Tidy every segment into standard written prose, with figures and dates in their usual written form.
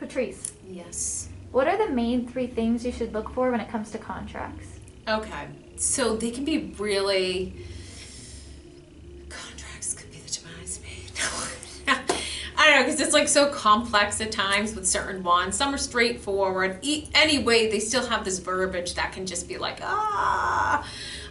Patrice, Yes. what are the main 3 things you should look for when it comes to contracts? Okay. So they can be really... Contracts could be the demise of me. I don't know, because it's like so complex at times with certain ones. Some are straightforward. Anyway, they still have this verbiage that can just be like,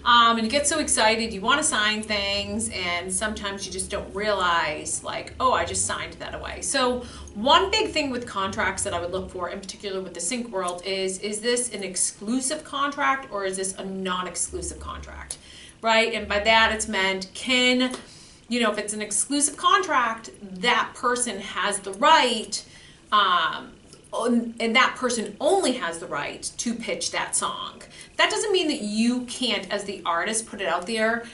and you get so excited, you want to sign things, and sometimes you just don't realize, like, oh, I just signed that away. So one big thing with contracts that I would look for, in particular with the sync world, is this an exclusive contract or is this a non-exclusive contract, right? And by that it's meant, if it's an exclusive contract, that person has the right, and that person only has the right to pitch that song. That doesn't mean that you can't, as the artist, put it out there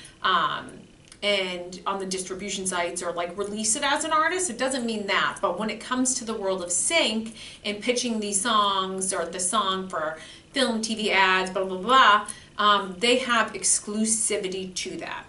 and on the distribution sites or like release it as an artist. It doesn't mean that. But when it comes to the world of sync and pitching these songs or the song for film, TV ads, blah, blah, blah, they have exclusivity to that.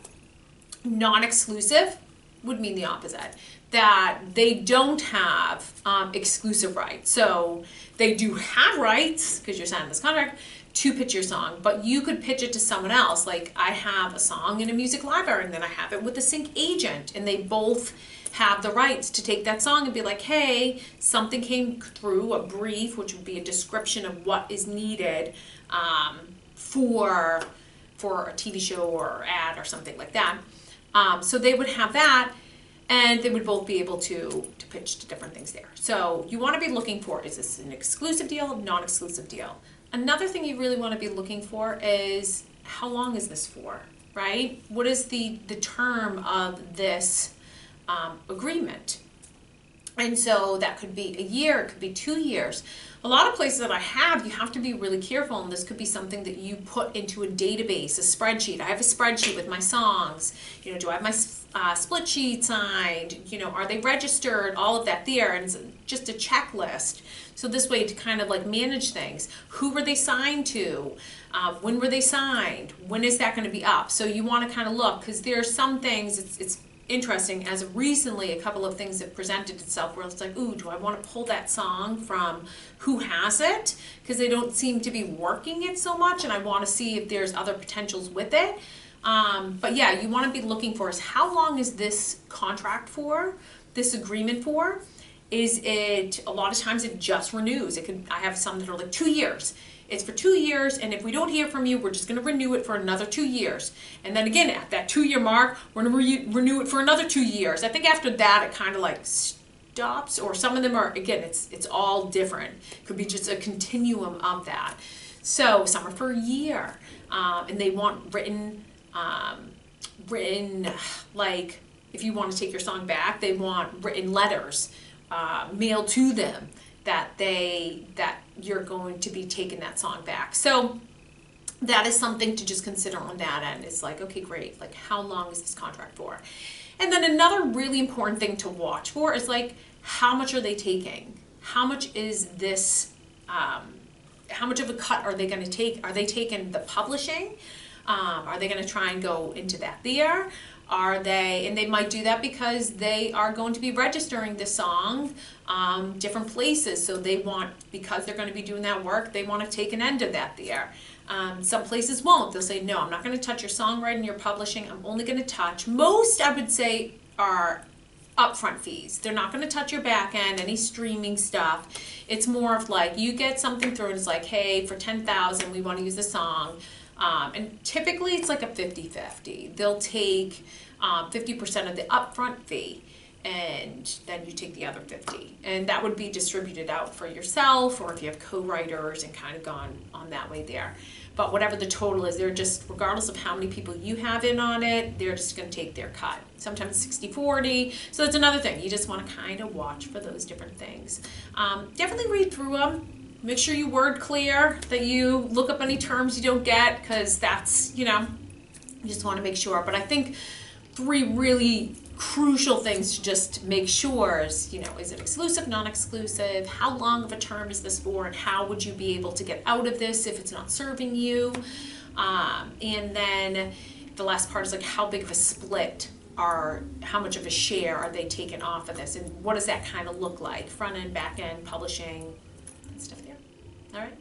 Non-exclusive would mean the opposite, that they don't have exclusive rights. So they do have rights, because you're signing this contract, to pitch your song, but you could pitch it to someone else. Like, I have a song in a music library, and then I have it with a sync agent, and they both have the rights to take that song and be like, hey, something came through, a brief, which would be a description of what is needed for a TV show or ad or something like that. So they would have that, and they would both be able to pitch to different things there. So you want to be looking for, is this an exclusive deal, non-exclusive deal? Another thing you really want to be looking for is, how long is this for, right? What is the term of this agreement? And so that could be a year, it could be 2 years. A lot of places that you have to be really careful, and this could be something that you put into a database, a spreadsheet. I have a spreadsheet with my songs. Do I have my split sheet signed? Are they registered? All of that there, and it's just a checklist. So this way to kind of like manage things. Who were they signed to? When were they signed? When is that going to be up? So you want to kind of look, because there are some things, it's interesting, as of recently, a couple of things have presented itself where it's like, ooh, do I want to pull that song from who has it? Because they don't seem to be working it so much, and I want to see if there's other potentials with it. But yeah, you want to be looking for is, how long is this contract for, this agreement for? Is it, a lot of times it just renews. I have some that are like 2 years. It's for 2 years, and if we don't hear from you, we're just going to renew it for another 2 years. And then again, at that 2-year mark, we're going to renew it for another 2 years. I think after that, it kind of like stops, or some of them are, again, it's all different. It could be just a continuum of that. So some are for a year, and they want written, like, if you want to take your song back, they want written letters mailed to them that you're going to be taking that song back. So that is something to just consider on that end. It's like, okay, great, like, how long is this contract for? And then another really important thing to watch for is, like, how much are they taking? How much is this, how much of a cut are they going to take? Are they taking the publishing? Are they going to try and go into that there? And they might do that because they are going to be registering the song different places. So they want, because they're going to be doing that work, they want to take an end of that there. Some places won't. They'll say, no, I'm not going to touch your songwriting, your publishing. I'm only going to touch, most I would say are upfront fees. They're not going to touch your back end, any streaming stuff. It's more of like, you get something through and it's like, hey, for $10,000, we want to use the song. And typically it's like a 50-50. They'll take 50% of the upfront fee, and then you take the other 50. And that would be distributed out for yourself, or if you have co-writers, and kind of gone on that way there. But whatever the total is, they're just, regardless of how many people you have in on it, they're just going to take their cut. Sometimes 60-40. So that's another thing. You just want to kind of watch for those different things. Definitely read through them. Make sure you word clear, that you look up any terms you don't get, because that's, you just want to make sure. But I think 3 really crucial things to just make sure is, is it exclusive, non-exclusive? How long of a term is this for? And how would you be able to get out of this if it's not serving you? And then the last part is, like, how big of a split how much of a share are they taking off of this, and what does that kind of look like, front end, back end, publishing, and stuff there. All right.